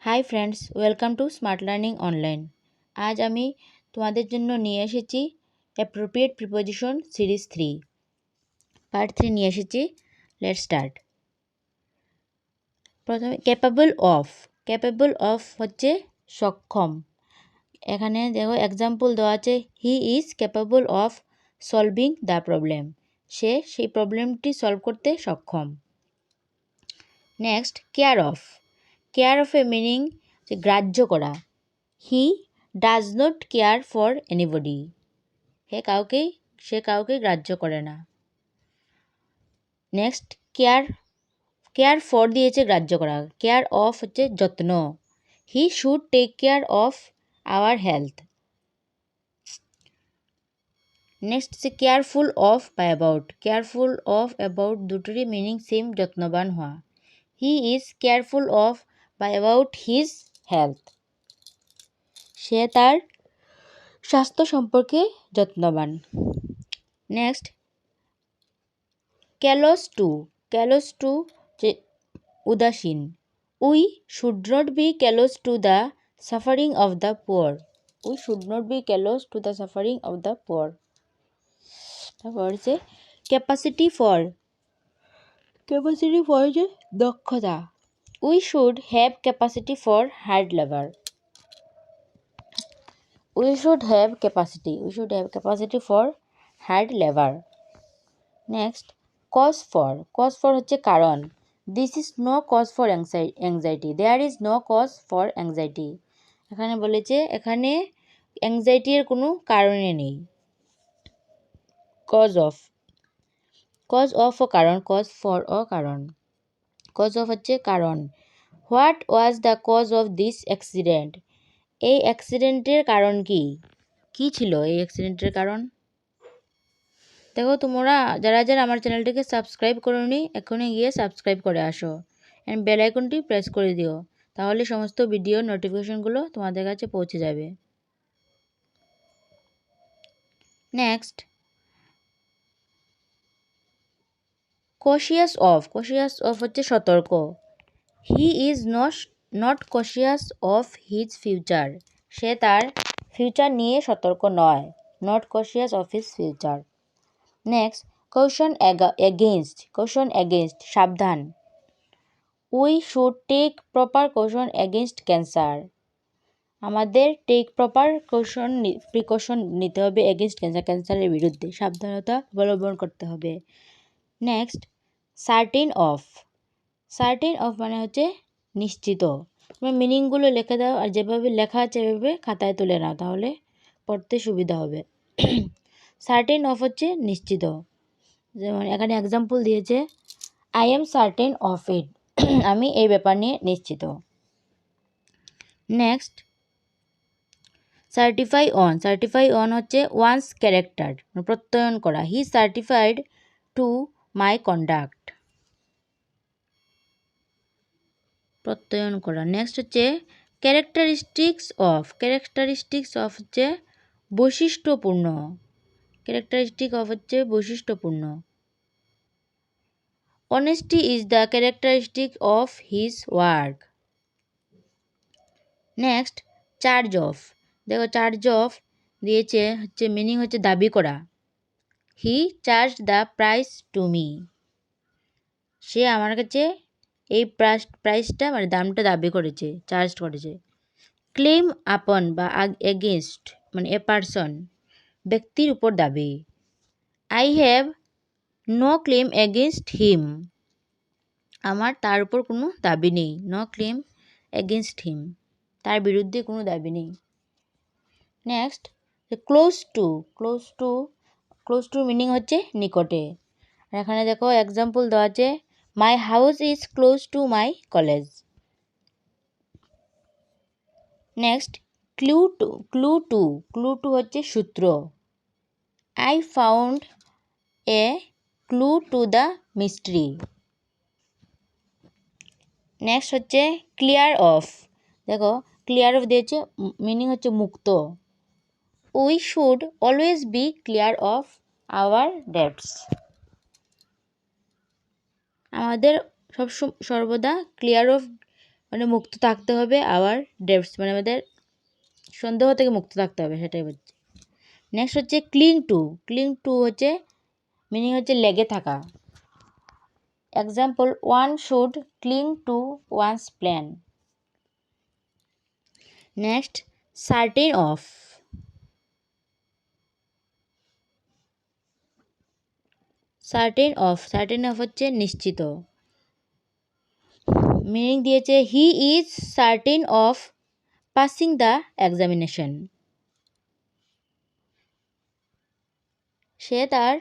Hi friends, welcome to smart learning online. আজ আমি তোমাদের জন্য নিয়ে এসেছি অ্যাপ্রোপ্রিয়েট প্রিপোজিশন সিরিজ 3 পার্ট 3 নিয়ে এসেছি। Let's start. প্রথমে ক্যাপেবল অফ হচ্ছে সক্ষম। এখানে দেখো এক্সাম্পল দেওয়া আছে, he is capable of solving the problem. সে সেই প্রবলেমটি সলভ করতে সক্ষম। নেক্সট, কেয়ার অফ এ মিনিং গ্রাহ্য করা। He does not care for anybody. সে কাউকে গ্রাহ্য করে না। নেক্সট, কেয়ার ফর দিয়েছে গ্রাহ্য করা, কেয়ার অফ হচ্ছে যত্ন। He should take care of our health. Next হচ্ছে কেয়ারফুল অফ বা অ্যাবাউট দুটোরই মিনিং সেম, যত্নবান হওয়া। হি ইজ কেয়ারফুল অফ বা অ্যাবাউট হিজ হেলথ। সে তার স্বাস্থ্য সম্পর্কে যত্নবান। নেক্সট, ক্যালোস টু যে উদাসীন। We should not be callous to the suffering of the poor. তারপর হচ্ছে ক্যাপাসিটি ফর যে দক্ষতা। We should have capacity for hard labour. We should have capacity for hard labour. Next, cause for হচ্ছে কারণ। This is no cause for anxiety. There is no cause for anxiety. এখানে বলেছে এখানে অ্যাংজাইটির কোনো কারণে নেই। কজ অফ ও কারণ, cause for ও কারণ। কজ অফ হচ্ছে কারণ। What was the cause of this accident. এই অ্যাক্সিডেন্টের কারণ কি ছিল এই অ্যাক্সিডেন্টের কারণ? দেখো, তোমরা যারা আমার চ্যানেলটিকে সাবস্ক্রাইব করোনি, এখনই গিয়ে সাবস্ক্রাইব করে আসো অ্যান্ড বেল আইকনটি প্রেস করে দিও, তাহলে সমস্ত ভিডিওর নোটিফিকেশনগুলো তোমাদের কাছে পৌঁছে যাবে। নেক্সট, কশিয়াস অফ হচ্ছে সতর্ক। He is not cautious of his future. সে তার ফিউচার নিয়ে সতর্ক নয়। Not cautious of his future. Next, caution against সাবধান। We should take proper caution against cancer. আমাদের টেক প্রপার প্রিকশন নিতে হবে এগেইনস্ট ক্যান্সারের বিরুদ্ধে সাবধানতা অবলম্বন করতে হবে। নেক্সট, সার্টেন অফ মানে হচ্ছে নিশ্চিত। তোমার মিনিংগুলো লিখে দাও, আর যেভাবে লেখা আছে এভাবে খাতায় তুলে নাও, তাহলে পড়তে সুবিধা হবে। সার্টেন অফ হচ্ছে নিশ্চিত। যেমন এখানে এক্সাম্পল দিয়েছে, I am certain of it. আমি এই ব্যাপার নিয়ে নিশ্চিত। নেক্সট, সার্টিফাই অন হচ্ছে ওয়ান্স ক্যারেক্টার, প্রত্যয়ন করা। He certified to my conduct, প্রত্যয়ন করা। নেক্সট হচ্ছে ক্যারেক্টারিস্টিক্স অফ হচ্ছে বৈশিষ্ট্যপূর্ণ। Honesty is the characteristic of his work. Next, charge of দিয়েছে হচ্ছে মিনিং হচ্ছে দাবি করা। He charge the price to me. সে আমার কাছে এই প্রাইসটা মানে দামটা দাবি করেছে, চার্জ করেছে। ক্লেম আপন বা এগেনস্ট মানে এ পারসন, ব্যক্তির উপর দাবি। I have no claim against him. আমার তার উপর কোনো দাবি নেই। নো ক্লেম এগেনস্ট হিম, তার বিরুদ্ধে কোনো দাবি নেই। নেক্সট, ক্লোজ টু মিনিং হচ্ছে নিকটে। আর এখানে দেখো এক্সাম্পল দেওয়া আছে, my house is close to my college. Next, clue to হচ্ছে সূত্র। I found a clue to the mystery. Next হচ্ছে ক্লিয়ার অফ। দেখো ক্লিয়ার অফ দিয়েছে, মিনিং হচ্ছে মুক্ত। We should always be clear of our debts. আমাদের সর্বদা clear of মানে মুক্ত থাকতে হবে, আবার ডেপস মানে আমাদের সন্দেহ থেকে মুক্ত থাকতে হবে, সেটাই বলছি। নেক্সট হচ্ছে ক্লিং টু হচ্ছে মিনিং হচ্ছে লেগে থাকা। Example, one should cling to one's plan. Next certain of. Certain of হচ্ছে নিশ্চিত। মিনিং দিয়েছে he is certain of passing the examination. সে তার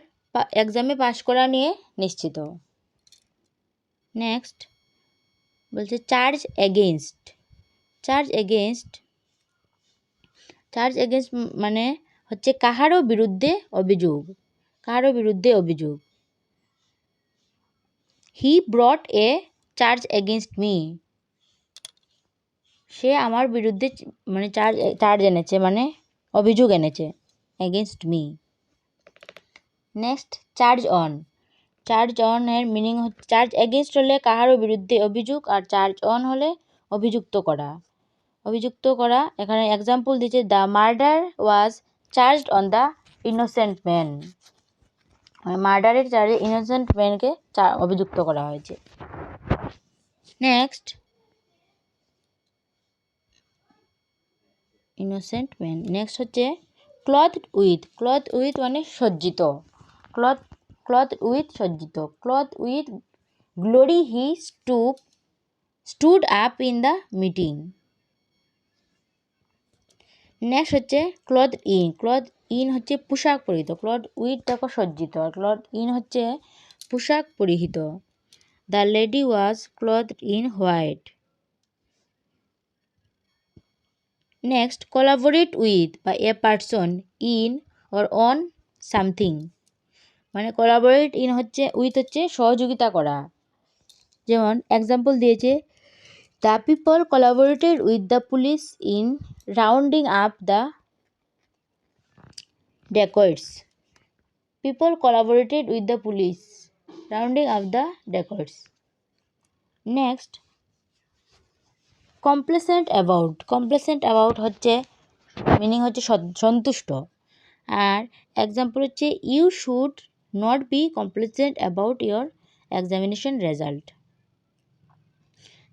এক্সামে পাশ করা নিয়ে নিশ্চিত। নেক্সট বলছে চার্জ এগেইনস্ট। চার্জ এগেইনস্ট মানে হচ্ছে কাহারও বিরুদ্ধে অভিযোগ। হি ব্রট এ চার্জ এগেইনস্ট মি। সে আমার বিরুদ্ধে মানে চার্জ এনেছে, মানে অভিযোগ এনেছে, against me. Next charge on এর মিনিং হচ্ছে চার্জ এগেইনস্ট হলে কাহারও বিরুদ্ধে অভিযোগ, আর চার্জ অন হলে অভিযুক্ত করা। এখানে এক্সাম্পল দিচ্ছে the murder was charged on the innocent man. মার্ডারের চার্জে ইনোসেন্ট ম্যানকে অভিযুক্ত করা হয়েছে। নেক্সট হচ্ছে ক্লথ উইথ মানে সজ্জিত। Cloth with glory he stood up in the meeting. Next হচ্ছে ক্লথ ইন হচ্ছে পোশাক পরিহিত। ক্লথ উইথ দেখো সজ্জিত, আর ক্লথ ইন হচ্ছে পোশাক পরিহিত। The lady was cloth in white. Next collaborate with বা a person in or on something. মানে কোলাবোরেট ইন হচ্ছে উইথ হচ্ছে সহযোগিতা করা। যেমন এক্সাম্পল দিয়েছে the people collaborated with the police in rounding up the dacoits. People collaborated with the police rounding up the dacoits. Next, complacent about হচ্ছে meaning হচ্ছে সন্তুষ্ট। আর এক্সাম্পল হচ্ছে you should not be complacent about your examination result.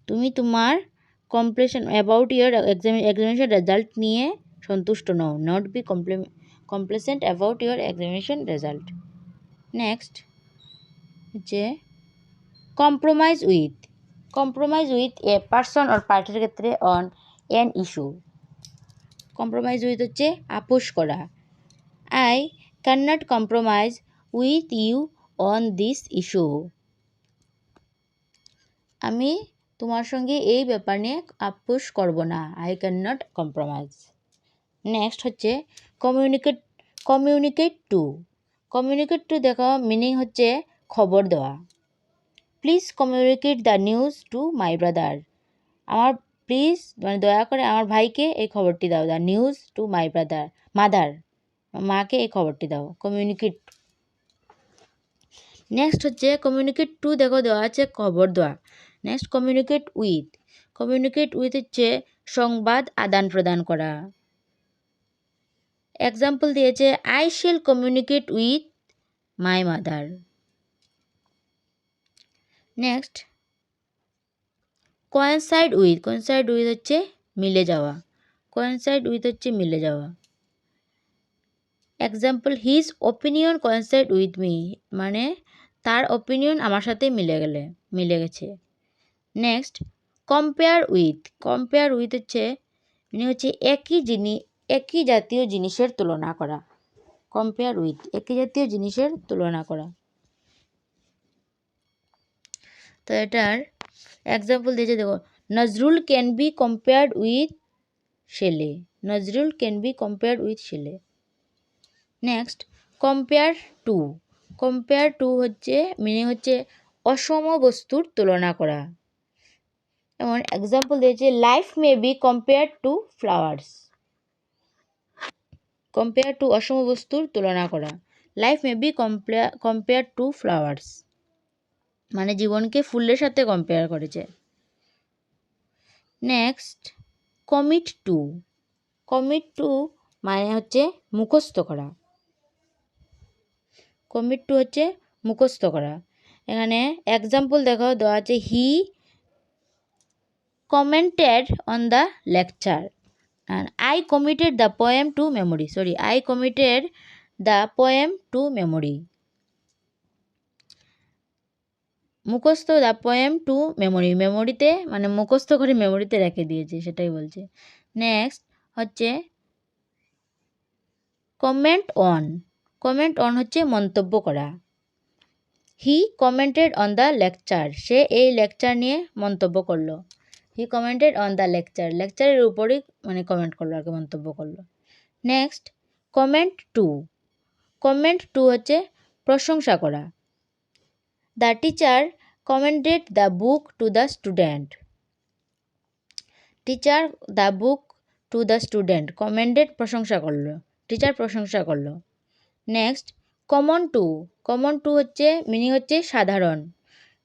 তুমি তোমার about your examination result নিয়ে সন্তুষ্ট নও। Not be complacent about your examination result. Next হচ্ছে compromise with a person or পার্টির ক্ষেত্রে on an issue. Compromise with হচ্ছে আপোষ করা। I can not compromise with you on this issue. আমি তোমার সঙ্গে এই ব্যাপার নিয়ে আপোষ করব না। I can not compromise. Next হচ্ছে কমিউনিকেট টু দেখো মিনিং হচ্ছে খবর দেওয়া। Please communicate the news to my brother. মানে দয়া করে আমার ভাইকে এই খবরটি দাও। The news to my mother, মাকে এই খবরটি দাও। কমিউনিকেট। নেক্সট হচ্ছে কমিউনিকেট টু দেখো দেওয়া আছে খবর দেওয়া। নেক্সট কমিউনিকেট উইথ হচ্ছে সংবাদ আদান প্রদান করা। এক্সাম্পল দিয়েছে I shall communicate with my mother. Next coincide with হচ্ছে মিলে যাওয়া। Example his opinion coincide with me, মানে তার ওপিনিয়ন আমার সাথে মিলে গেছে। নেক্সট কম্পেয়ার উইথ হচ্ছে মানে হচ্ছে একই জাতীয় জিনিসের তুলনা করা। কম্পেয়ার উইথ একই জাতীয় জিনিসের তুলনা করা। তো এটার এক্সাম্পল দিয়েছে দেখো Nazrul can be compared with Shelley. Next compare to হচ্ছে মিনিং হচ্ছে অসম বস্তুর তুলনা করা। যেমন এক্সাম্পল দিয়েছে life may be compare to flowers. Compare to অসম বস্তুর তুলনা করা। Life may be compare to flowers, মানে জীবনকে ফুলের সাথে কম্পেয়ার করেছে। Next commit to. Commit to মানে হচ্ছে মুখস্থ করা। কমিট টু হচ্ছে মুখস্থ করা। এখানে এক্সাম্পল দেখো দেওয়া আছে, he commented on the lecture and I committed the poem to memory. I committed the poem to memory. মুখস্থ দ্য পোয়েম টু মেমোরি, মেমোরিতে মানে মুখস্থ করে মেমোরিতে রেখে দিয়েছে, সেটাই বলছে। নেক্সট হচ্ছে কমেন্ট অন। কমেন্ট অন হচ্ছে মন্তব্য করা। He commented on the lecture, সে এই লেকচার নিয়ে মন্তব্য করলো। He commented on the lecture, লেকচারের উপরেই মানে কমেন্ট করলো আর কি, মন্তব্য করলো। Next commend to. Commend to হচ্ছে প্রশংসা করা। The teacher commended the book to the student. Teacher the book to the student, commended প্রশংসা করলো, টিচার প্রশংসা করলো। Next common to. Common to হচ্ছে মিনিং হচ্ছে সাধারণ।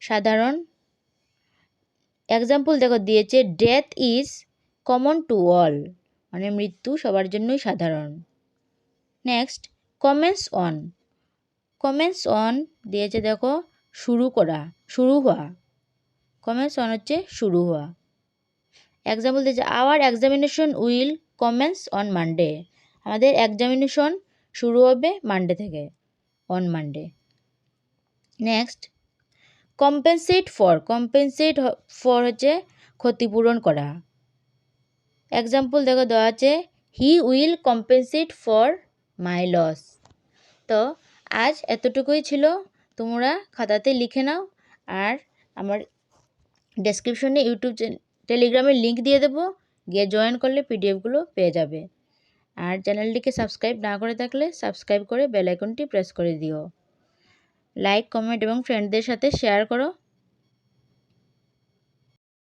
সাধারণ এক্সাম্পল দেখো দিয়েছে, death is common to all, মানে মৃত্যু সবার জন্যই সাধারণ। Next comments on. Comments on দিয়েছে দেখো শুরু করা, শুরু হওয়া। কমেন্টস অন হচ্ছে শুরু হওয়া। এক্সাম্পল দিয়েছে, our examination will commence on Monday, আমাদের এক্সামিনেশন শুরু হবে মানডে থেকে, on Monday. Next compensate for. Compensate for হচ্ছে ক্ষতিপূরণ করা। এক্সাম্পল দেখো দেওয়া আছে, he will compensate for my loss. তো আজ এতটুকুই ছিল, তোমরা খাতাতে লিখে নাও। আর আমার ডেসক্রিপশনে ইউটিউব টেলিগ্রামের লিঙ্ক দিয়ে দেবো, গিয়ে জয়েন করলে পিডিএফগুলো পেয়ে যাবে। আর চ্যানেলটিকে সাবস্ক্রাইব না করে থাকলে সাবস্ক্রাইব করে বেল আইকনটি প্রেস করে দিও। লাইক, কমেন্ট এবং ফ্রেন্ডদের সাথে শেয়ার করো।